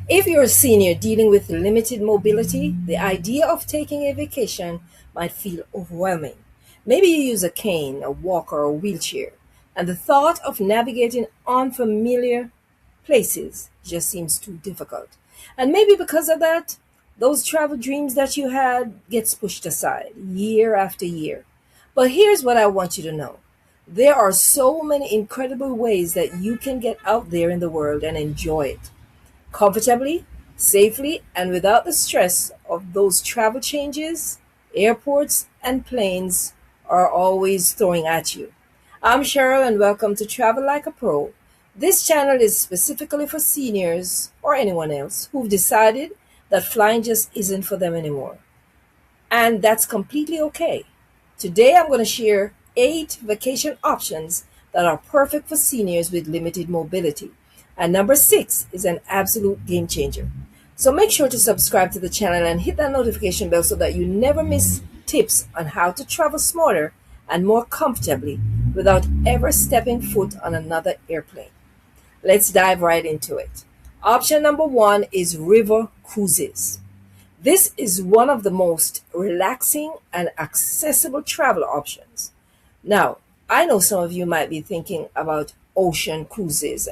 If you're a senior dealing with limited mobility, the idea of taking a vacation might feel overwhelming. Maybe you use a cane, a walker, or a wheelchair, and the thought of navigating unfamiliar places just seems too difficult. And maybe because of that, those travel dreams that you had gets pushed aside year after year. But here's what I want you to know. There are so many incredible ways that you can get out there in the world and enjoy it comfortably, safely, and without the stress of those travel changes, airports, and planes are always throwing at you. I'm Cheryl, and welcome to Travel Like a Pro. This channel is specifically for seniors or anyone else who've decided that flying just isn't for them anymore. And that's completely okay. Today I'm going to share 8 vacation options that are perfect for seniors with limited mobility. And number 6 is an absolute game changer. So make sure to subscribe to the channel and hit that notification bell so that you never miss tips on how to travel smarter and more comfortably without ever stepping foot on another airplane. Let's dive right into it. Option number 1 is river cruises. This is one of the most relaxing and accessible travel options. Now, I know some of you might be thinking about ocean cruises,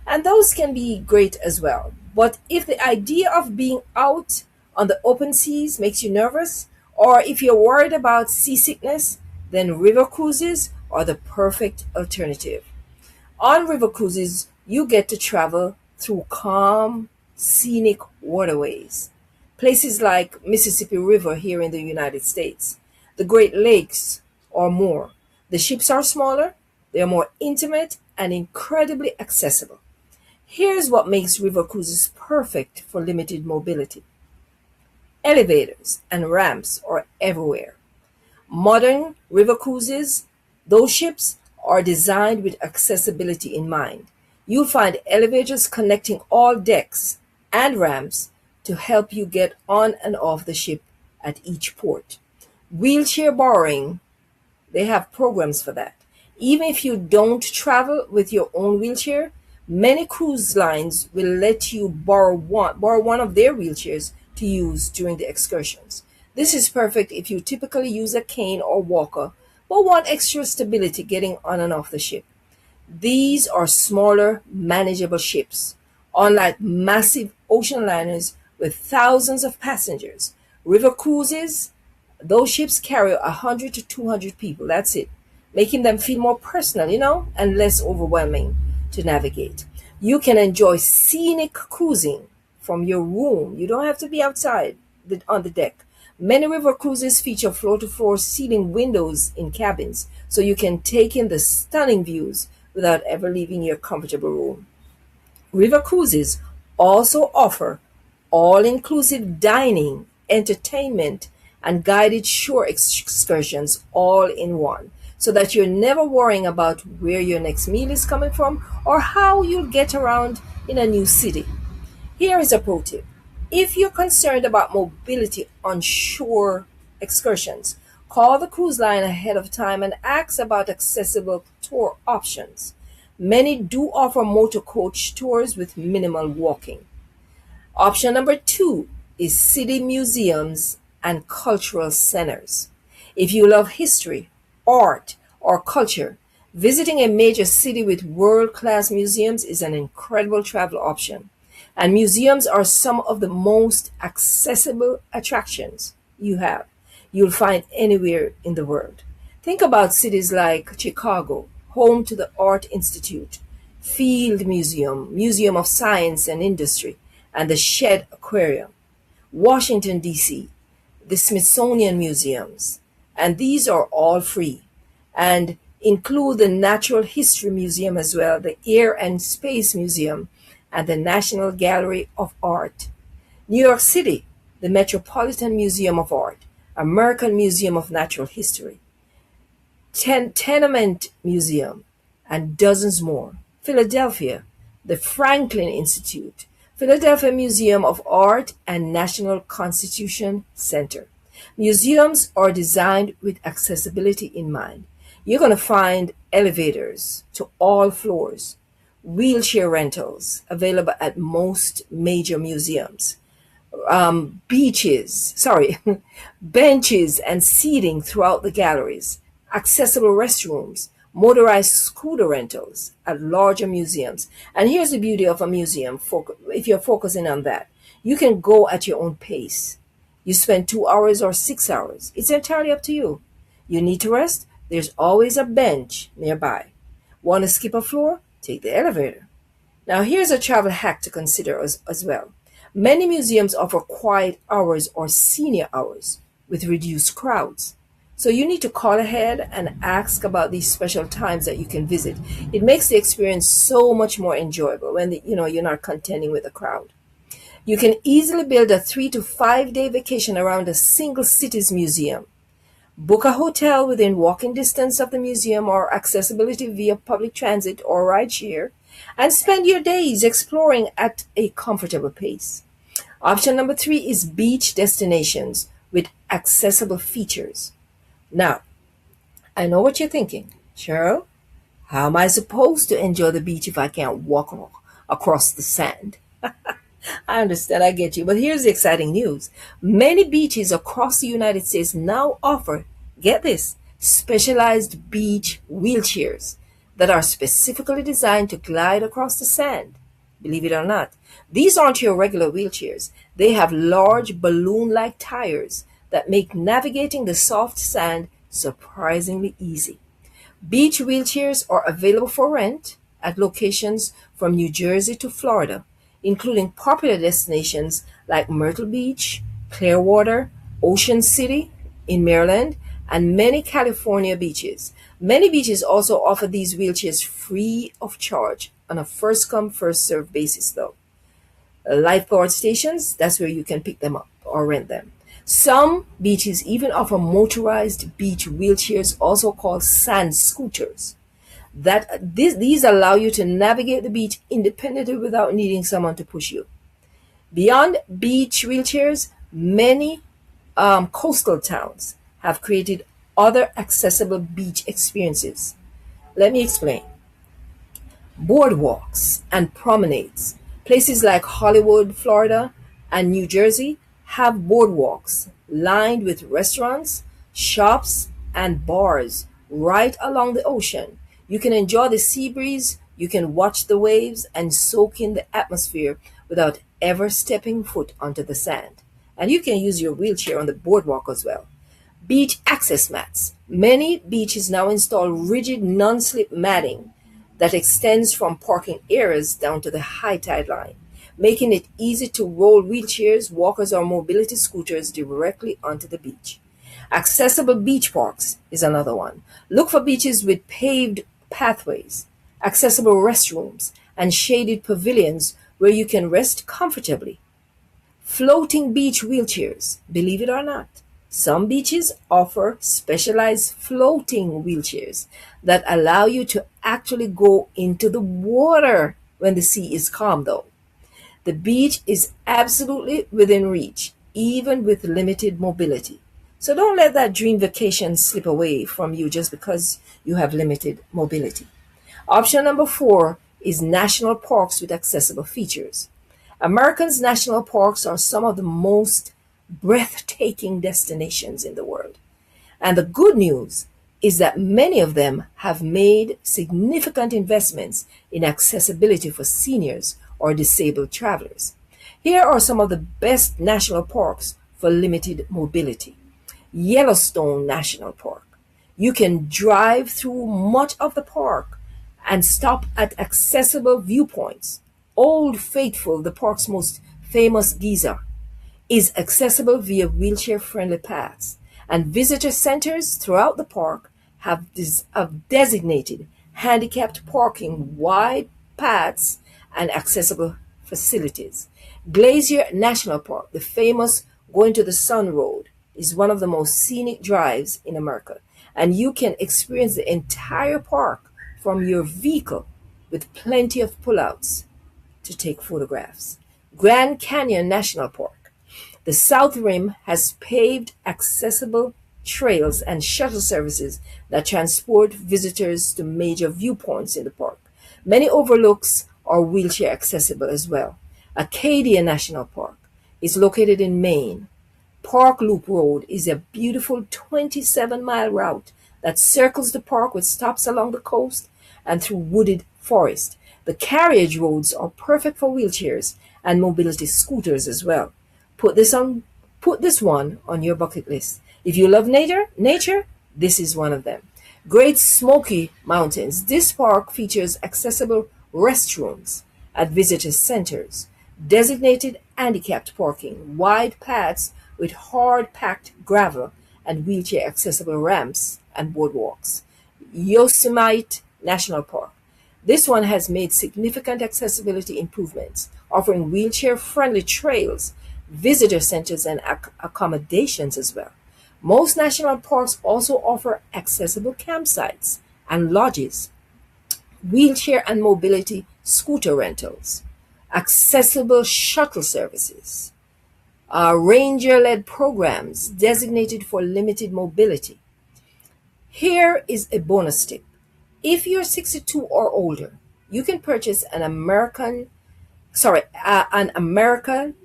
and those can be great as well. But if the idea of being out on the open seas makes you nervous, or if you're worried about seasickness, then river cruises are the perfect alternative. On river cruises, you get to travel through calm, scenic waterways. Places like Mississippi River here in the United States, the Great Lakes, or more. The ships are smaller, they are more intimate, and incredibly accessible. Here's what makes river cruises perfect for limited mobility. Elevators and ramps are everywhere. Modern river cruises, those ships are designed with accessibility in mind. You'll find elevators connecting all decks and ramps to help you get on and off the ship at each port. Wheelchair borrowing, they have programs for that. Even if you don't travel with your own wheelchair, many cruise lines will let you borrow one of their wheelchairs to use during the excursions. This is perfect if you typically use a cane or walker but want extra stability getting on and off the ship. These are smaller, manageable ships. Unlike massive ocean liners with thousands of passengers, river cruises, those ships carry 100 to 200 people. That's it, making them feel more personal, and less overwhelming to navigate. You can enjoy scenic cruising from your room. You don't have to be outside on the deck. Many river cruises feature floor to floor ceiling windows in cabins, so you can take in the stunning views without ever leaving your comfortable room. River cruises also offer all inclusive dining, entertainment, and guided shore excursions all in one, so that you're never worrying about where your next meal is coming from or how you'll get around in a new city. Here is a pro tip. If you're concerned about mobility on shore excursions, call the cruise line ahead of time and ask about accessible tour options. Many do offer motorcoach tours with minimal walking. Option number 2 is city museums and cultural centers. If you love history, art, or culture, visiting a major city with world-class museums is an incredible travel option. And museums are some of the most accessible attractions you'll find anywhere in the world. Think about cities like Chicago, home to the Art Institute, Field Museum, Museum of Science and Industry, and the Shed Aquarium. Washington, D.C., the Smithsonian Museums, and these are all free and include the Natural History Museum as well, the Air and Space Museum, and the National Gallery of Art. New York City, the Metropolitan Museum of Art, American Museum of Natural History, Tenement Museum, and dozens more. Philadelphia, the Franklin Institute, Philadelphia Museum of Art, and National Constitution Center. Museums are designed with accessibility in mind. You're going to find elevators to all floors, wheelchair rentals available at most major museums, beaches, sorry, benches and seating throughout the galleries, accessible restrooms, motorized scooter rentals at larger museums. And here's the beauty of a museum, if you're focusing on that. You can go at your own pace. You spend 2 hours or 6 hours. It's entirely up to you. You need to rest? There's always a bench nearby. Want to skip a floor? Take the elevator. Now, here's a travel hack to consider as well. Many museums offer quiet hours or senior hours with reduced crowds. So you need to call ahead and ask about these special times that you can visit. It makes the experience so much more enjoyable when you're not contending with the crowd. You can easily build a 3 to 5 day vacation around a single city's museum. Book a hotel within walking distance of the museum or accessibility via public transit or rideshare, and spend your days exploring at a comfortable pace. Option number 3 is beach destinations with accessible features. Now, I know what you're thinking. Cheryl, how am I supposed to enjoy the beach if I can't walk across the sand? I understand, I get you. But here's the exciting news. Many beaches across the United States now offer, get this, specialized beach wheelchairs that are specifically designed to glide across the sand. Believe it or not, these aren't your regular wheelchairs. They have large balloon-like tires that make navigating the soft sand surprisingly easy. Beach wheelchairs are available for rent at locations from New Jersey to Florida, including popular destinations like Myrtle Beach, Clearwater, Ocean City in Maryland, and many California beaches. Many beaches also offer these wheelchairs free of charge on a first come, first served basis, though. Lifeguard stations, that's where you can pick them up or rent them. Some beaches even offer motorized beach wheelchairs, also called sand scooters. These allow you to navigate the beach independently without needing someone to push you. Beyond beach wheelchairs, many coastal towns have created other accessible beach experiences. Let me explain. Boardwalks and promenades. Places like Hollywood, Florida, and New Jersey have boardwalks lined with restaurants, shops, and bars right along the ocean. You can enjoy the sea breeze, you can watch the waves, and soak in the atmosphere without ever stepping foot onto the sand. And you can use your wheelchair on the boardwalk as well. Beach access mats. Many beaches now install rigid non-slip matting that extends from parking areas down to the high tide line, making it easy to roll wheelchairs, walkers, or mobility scooters directly onto the beach. Accessible beach parks is another one. Look for beaches with paved pathways, accessible restrooms, and shaded pavilions where you can rest comfortably. Floating beach wheelchairs, believe it or not. Some beaches offer specialized floating wheelchairs that allow you to actually go into the water when the sea is calm, though. The beach is absolutely within reach, even with limited mobility. So don't let that dream vacation slip away from you just because you have limited mobility. Option number 4 is national parks with accessible features. Americans' national parks are some of the most breathtaking destinations in the world. And the good news is that many of them have made significant investments in accessibility for seniors or disabled travelers. Here are some of the best national parks for limited mobility. Yellowstone National Park. You can drive through much of the park and stop at accessible viewpoints. Old Faithful, the park's most famous geyser, is accessible via wheelchair-friendly paths, and visitor centers throughout the park have designated handicapped parking, wide paths, and accessible facilities. Glacier National Park, the famous Going to the Sun Road, is one of the most scenic drives in America, and you can experience the entire park from your vehicle with plenty of pullouts to take photographs. Grand Canyon National Park. The South Rim has paved accessible trails and shuttle services that transport visitors to major viewpoints in the park. Many overlooks are wheelchair accessible as well. Acadia National Park is located in Maine. Park Loop Road is a beautiful 27-mile route that circles the park with stops along the coast and through wooded forest. The carriage roads are perfect for wheelchairs and mobility scooters as well. Put this on Put this one on your bucket list. If you love nature, this is one of them. Great Smoky Mountains. This park features accessible restrooms at visitor centers, designated handicapped parking, wide paths with hard packed gravel, and wheelchair accessible ramps and boardwalks. Yosemite National Park. This one has made significant accessibility improvements, offering wheelchair friendly trails, visitor centers, and accommodations as well. Most national parks also offer accessible campsites and lodges, wheelchair and mobility scooter rentals, accessible shuttle services, ranger led programs designated for limited mobility. Here is a bonus tip. If you're 62 or older, you can purchase an America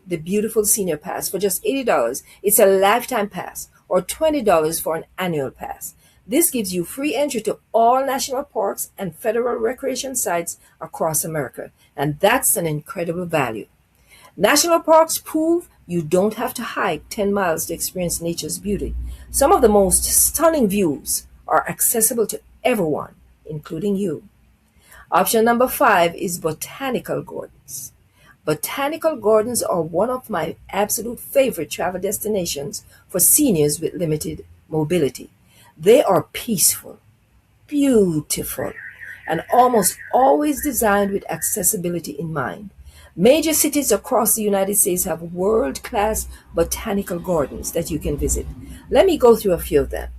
the Beautiful Senior Pass for just $80. It's a lifetime pass, or $20 for an annual pass. This gives you free entry to all national parks and federal recreation sites across America, and that's an incredible value. National parks prove you don't have to hike 10 miles to experience nature's beauty. Some of the most stunning views are accessible to everyone, including you. Option number 5 is botanical gardens. Botanical gardens are one of my absolute favorite travel destinations for seniors with limited mobility. They are peaceful, beautiful, and almost always designed with accessibility in mind. Major cities across the United States have world-class botanical gardens that you can visit. Let me go through a few of them.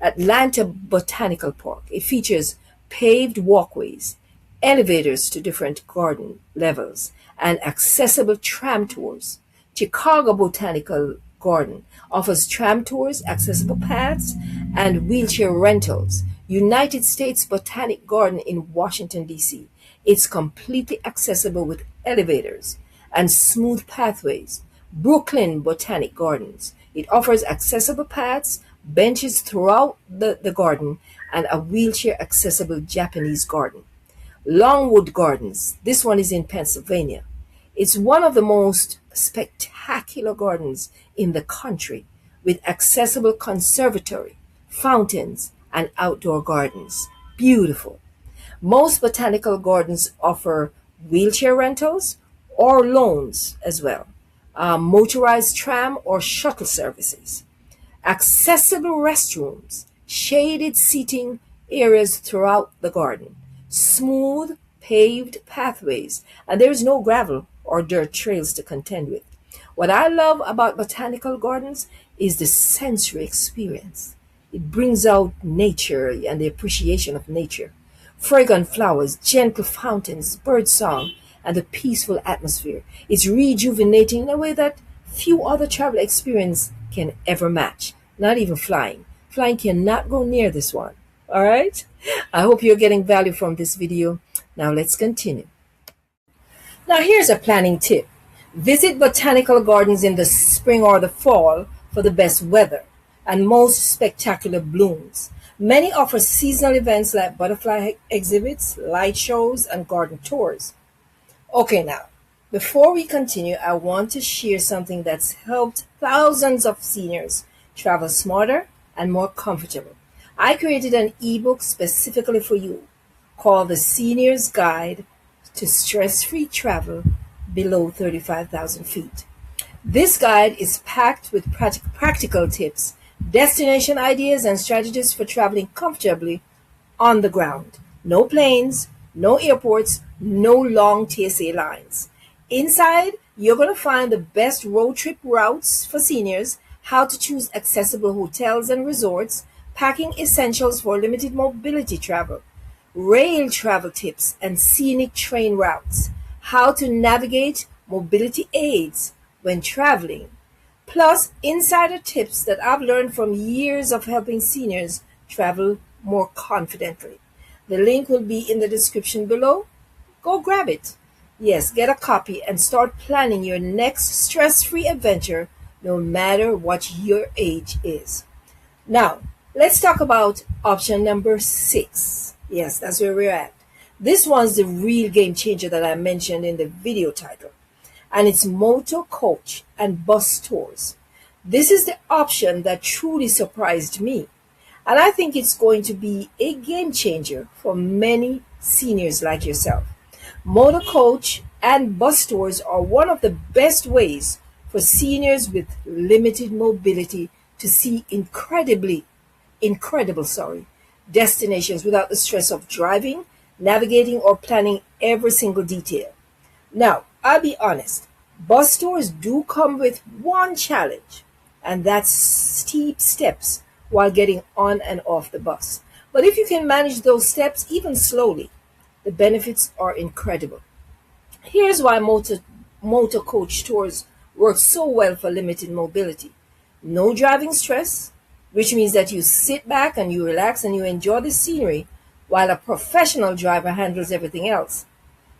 Atlanta Botanical Park. It features paved walkways, elevators to different garden levels, and accessible tram tours. Chicago Botanical Garden offers tram tours, accessible paths, and wheelchair rentals. United States Botanic Garden in Washington, D.C. It's completely accessible with elevators and smooth pathways. Brooklyn Botanic Gardens. It offers accessible paths, benches throughout the garden, and a wheelchair accessible Japanese garden. Longwood Gardens. This one is in Pennsylvania. It's one of the most spectacular gardens in the country with accessible conservatory, fountains, and outdoor gardens. Beautiful. Most botanical gardens offer wheelchair rentals or loans as well, motorized tram or shuttle services, accessible restrooms, shaded seating areas throughout the garden, smooth paved pathways, and there is no gravel or dirt trails to contend with. What I love about botanical gardens is the sensory experience. It brings out nature and the appreciation of nature. Fragrant flowers, gentle fountains, birdsong, and the peaceful atmosphere. It's rejuvenating in a way that few other travel experience can ever match. Not even flying. Flying cannot go near this one. All right? I hope you're getting value from this video. Now let's continue. Now here's a planning tip. Visit botanical gardens in the spring or the fall for the best weather and most spectacular blooms. Many offer seasonal events like butterfly exhibits, light shows, and garden tours. Okay, now, before we continue, I want to share something that's helped thousands of seniors travel smarter and more comfortable. I created an ebook specifically for you called The Senior's Guide to Stress-Free Travel Below 35,000 Feet. This guide is packed with practical tips, destination ideas, and strategies for traveling comfortably on the ground. No planes, no airports, no long TSA lines. Inside, you're going to find the best road trip routes for seniors, how to choose accessible hotels and resorts, packing essentials for limited mobility travel, rail travel tips and scenic train routes, how to navigate mobility aids when traveling, plus insider tips that I've learned from years of helping seniors travel more confidently. The link will be in the description below. go grab it. Yes, get a copy and start planning your next stress free adventure, no matter what your age is. Now, let's talk about option number six. Yes, that's where we're at. This one's the real game changer that I mentioned in the video title, and it's motor coach and bus tours. This is the option that truly surprised me, and I think it's going to be a game changer for many seniors like yourself. Motor coach and bus tours are one of the best ways for seniors with limited mobility to see incredible destinations without the stress of driving, navigating, or planning every single detail. Now, I'll be honest, bus tours do come with one challenge, and that's steep steps while getting on and off the bus. But if you can manage those steps even slowly, the benefits are incredible. Here's why motor coach tours work so well for limited mobility. No driving stress, which means that you sit back and you relax and you enjoy the scenery while a professional driver handles everything else.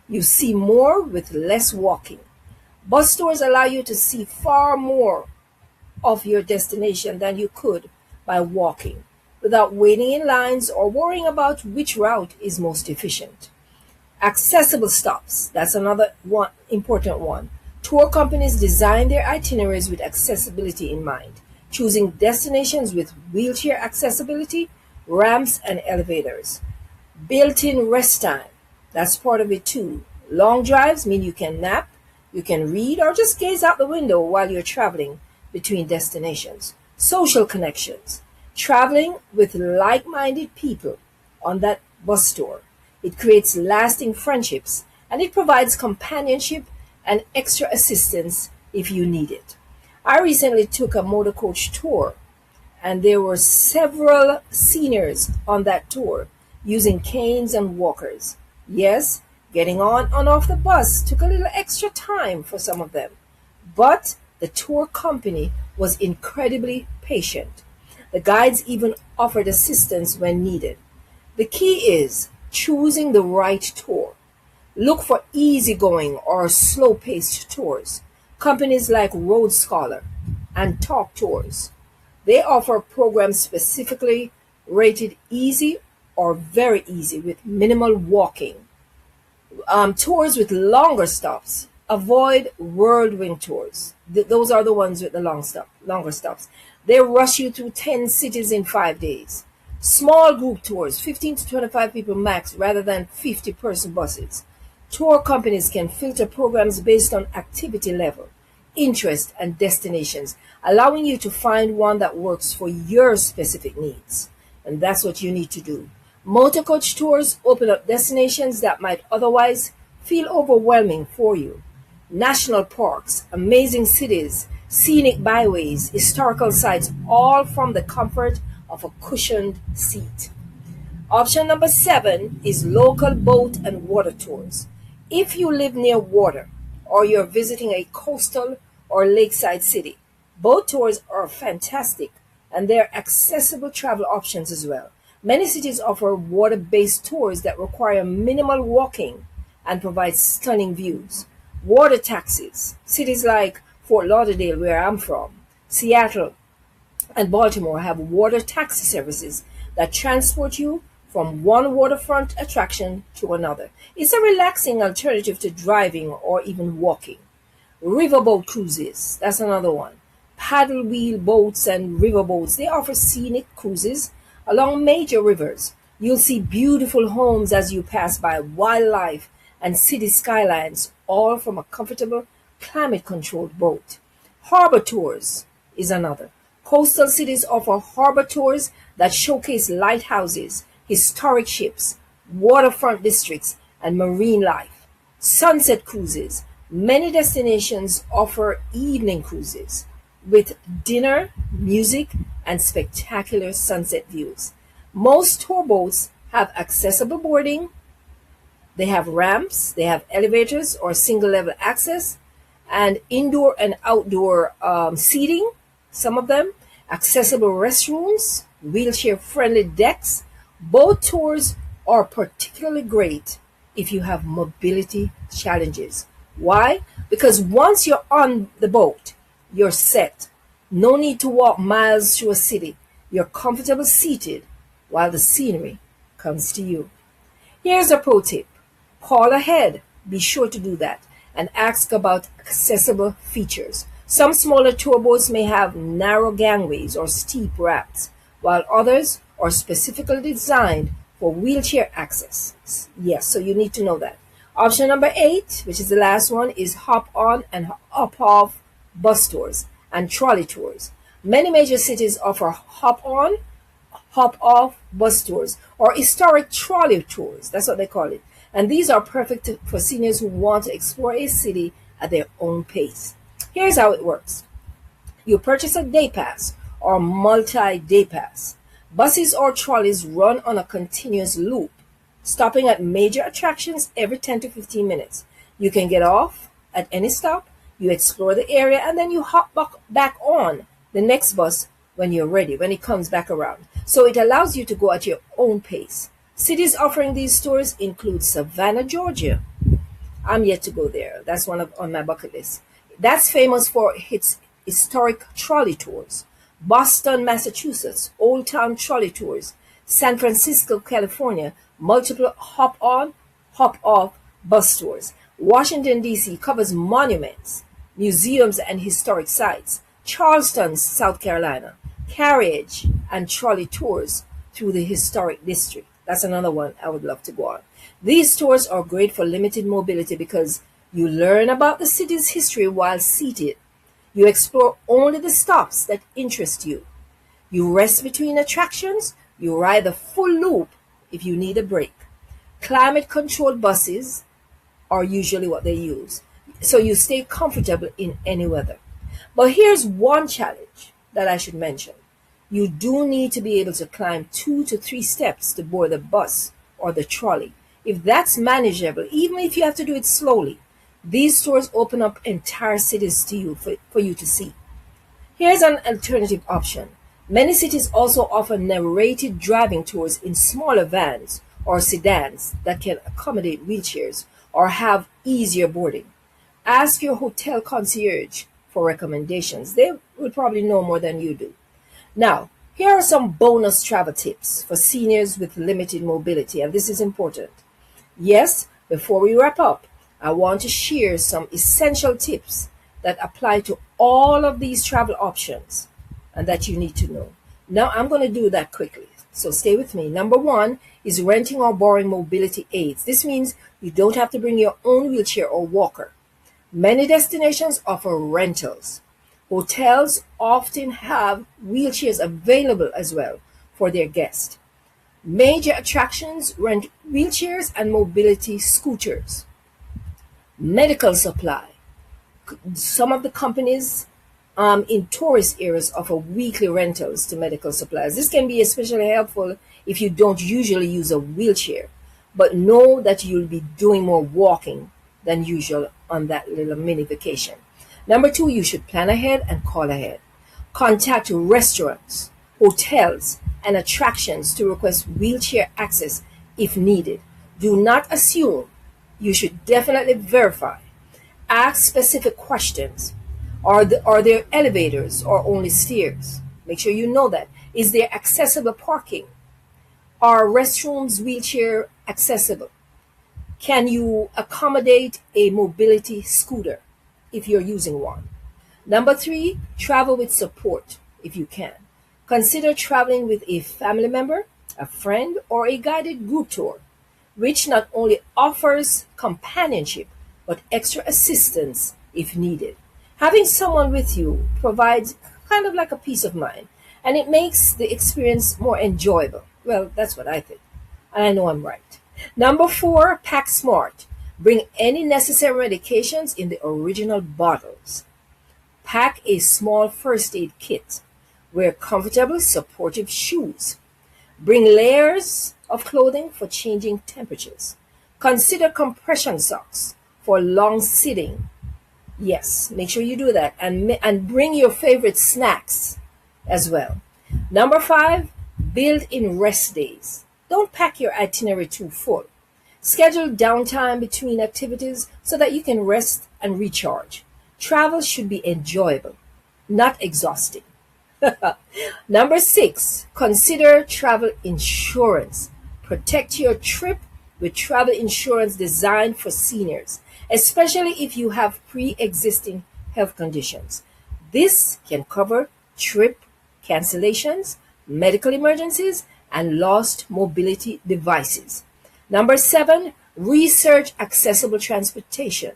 You see more with less walking. Bus tours allow you to see far more of your destination than you could by walking without waiting in lines or worrying about which route is most efficient. Accessible stops, that's another one important one. Tour companies design their itineraries with accessibility in mind, choosing destinations with wheelchair accessibility, ramps, and elevators. Built-in rest time, that's part of it too. Long drives mean you can nap, you can read, or just gaze out the window while you're traveling between destinations. Social connections, traveling with like-minded people on that bus tour. It creates lasting friendships and it provides companionship and extra assistance if you need it. I recently took a motor coach tour and there were several seniors on that tour using canes and walkers. Yes, getting on and off the bus took a little extra time for some of them, but the tour company was incredibly patient. The guides even offered assistance when needed. The key is choosing the right tour. Look for easygoing or slow-paced tours. Companies like Road Scholar and Talk Tours. They offer programs specifically rated easy or very easy with minimal walking. Tours with longer stops. Avoid whirlwind tours. Those are the ones with the longer stops. They rush you through 10 cities in 5 days. Small group tours, 15 to 25 people max rather than 50-person buses. Tour companies can filter programs based on activity level, interest, and destinations, allowing you to find one that works for your specific needs. And that's what you need to do. Motorcoach tours open up destinations that might otherwise feel overwhelming for you. National parks, amazing cities, scenic byways, historical sites, all from the comfort of a cushioned seat. Option number 7 is local boat and water tours. If you live near water or you're visiting a coastal or lakeside city, boat tours are fantastic and they're accessible travel options as well. Many cities offer water-based tours that require minimal walking and provide stunning views. Water taxis, cities like Fort Lauderdale, where I'm from, Seattle, and Baltimore have water taxi services that transport you from one waterfront attraction to another. It's a relaxing alternative to driving or even walking. Riverboat cruises, that's another one. Paddle wheel boats and riverboats, they offer scenic cruises along major rivers. You'll see beautiful homes as you pass by, wildlife, and city skylines, all from a comfortable, climate-controlled boat. Harbor tours is another. Coastal cities offer harbor tours that showcase lighthouses, historic ships, waterfront districts, and marine life. Sunset cruises. Many destinations offer evening cruises with dinner, music, and spectacular sunset views. Most tour boats have accessible boarding, they have ramps, they have elevators or single level access, and indoor and outdoor seating, some of them, accessible restrooms, wheelchair friendly decks. Boat tours are particularly great if you have mobility challenges. Why? Because once you're on the boat, you're set. No need to walk miles through a city. You're comfortable seated while the scenery comes to you. Here's a pro tip: call ahead, be sure to do that, and ask about accessible features. Some smaller tour boats may have narrow gangways or steep ramps, while others are specifically designed for wheelchair access. Yes, so you need to know that. Option number 8, which is the last one, is hop on and hop off bus tours and trolley tours. Many major cities offer hop on, hop off bus tours or historic trolley tours. That's what they call it. And these are perfect for seniors who want to explore a city at their own pace. Here's how it works: you purchase a day pass or multi-day pass. Buses or trolleys run on a continuous loop, stopping at major attractions every 10 to 15 minutes. You can get off at any stop, you explore the area, and then you hop back on the next bus when you're ready, when it comes back around. So it allows you to go at your own pace. Cities offering these tours include Savannah, Georgia. I'm yet to go there. That's on my bucket list. That's famous for its historic trolley tours. Boston, Massachusetts, Old Town trolley tours. San Francisco, California, multiple hop on, hop off bus tours. Washington, D.C. covers monuments, museums, and historic sites. Charleston, South Carolina, carriage and trolley tours through the historic district. That's another one I would love to go on. These tours are great for limited mobility because you learn about the city's history while seated. You explore only the stops that interest you. You rest between attractions. You ride the full loop if you need a break. Climate-controlled buses are usually what they use, so you stay comfortable in any weather. But here's one challenge that I should mention. You do need to be able to climb 2 to 3 steps to board the bus or the trolley. If that's manageable, even if you have to do it slowly, these tours open up entire cities to you for you to see. Here's an alternative option. Many cities also offer narrated driving tours in smaller vans or sedans that can accommodate wheelchairs or have easier boarding. Ask your hotel concierge for recommendations. They will probably know more than you do. Now, here are some bonus travel tips for seniors with limited mobility, and this is important. Yes, before we wrap up, I want to share some essential tips that apply to all of these travel options and that you need to know. Now, I'm going to do that quickly, so stay with me. Number 1 is renting or borrowing mobility aids. This means you don't have to bring your own wheelchair or walker. Many destinations offer rentals. Hotels often have wheelchairs available as well for their guests. Major attractions rent wheelchairs and mobility scooters. Medical supply. Some of the companies in tourist areas offer weekly rentals to medical supplies. This can be especially helpful if you don't usually use a wheelchair, but know that you'll be doing more walking than usual on that little mini vacation. Number 2, you should plan ahead and call ahead. Contact restaurants, hotels, and attractions to request wheelchair access if needed. Do not assume. You should definitely verify. Ask specific questions. Are there elevators or only stairs? Make sure you know that. Is there accessible parking? Are restrooms wheelchair accessible? Can you accommodate a mobility scooter if you're using one? Number 3, travel with support if you can. Consider traveling with a family member, a friend, or a guided group tour, which not only offers companionship but extra assistance if needed. Having someone with you provides kind of like a peace of mind, and it makes the experience more enjoyable. Well, that's what I think, and I know I'm right. Number 4, pack smart. Bring any necessary medications in the original bottles. Pack a small first aid kit. Wear comfortable, supportive shoes. Bring layers of clothing for changing temperatures. Consider compression socks for long sitting. Yes, make sure you do that. And bring your favorite snacks as well. Number 5, build in rest days. Don't pack your itinerary too full. Schedule downtime between activities so that you can rest and recharge. Travel should be enjoyable, not exhausting. Number 6, consider travel insurance. Protect your trip with travel insurance designed for seniors, especially if you have pre existing health conditions. This can cover trip cancellations, medical emergencies, and lost mobility devices. Number 7, research accessible transportation.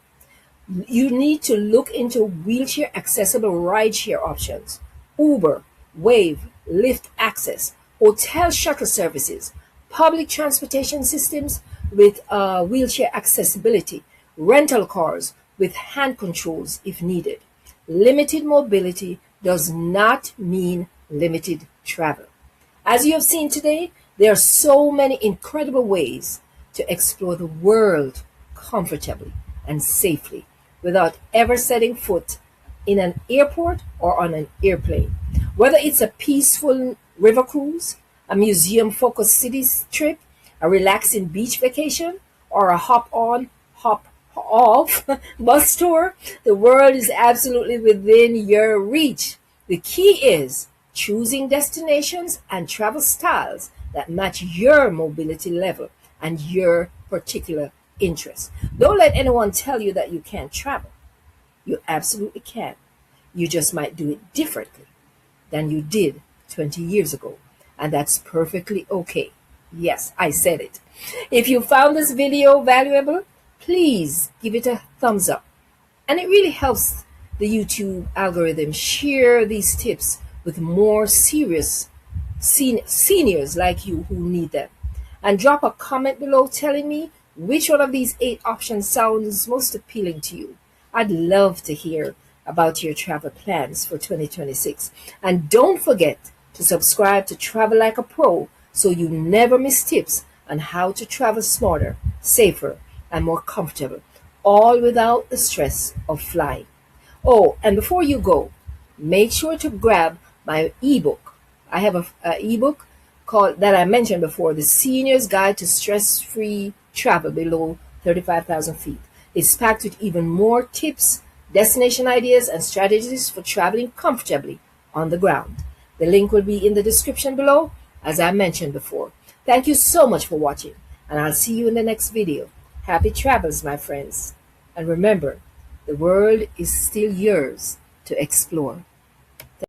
You need to look into wheelchair accessible rideshare options, Uber, Wave, Lyft access, hotel shuttle services, public transportation systems with wheelchair accessibility, rental cars with hand controls if needed. Limited mobility does not mean limited travel. As you have seen today, there are so many incredible ways to explore the world comfortably and safely without ever setting foot in an airport or on an airplane. Whether it's a peaceful river cruise, a museum focused city trip, a relaxing beach vacation, or a hop on, hop off bus tour, the world is absolutely within your reach. The key is choosing destinations and travel styles that match your mobility level and your particular interests. Don't let anyone tell you that you can't travel. You absolutely can. You just might do it differently than you did 20 years ago. And that's perfectly okay. Yes, I said it. If you found this video valuable, please give it a thumbs up. And it really helps the YouTube algorithm share these tips with more serious seniors like you who need them. And drop a comment below telling me which one of these 8 options sounds most appealing to you. I'd love to hear about your travel plans for 2026. And don't forget to subscribe to Travel Like a Pro so you never miss tips on how to travel smarter, safer, and more comfortable, all without the stress of flying. Oh, and before you go, make sure to grab my ebook. I have a ebook called that I mentioned before, The Senior's Guide to Stress-Free Travel Below 35,000 Feet. It's packed with even more tips, destination ideas, and strategies for traveling comfortably on the ground. The link will be in the description below, as I mentioned before. Thank you so much for watching, and I'll see you in the next video. Happy travels, my friends. And remember, the world is still yours to explore.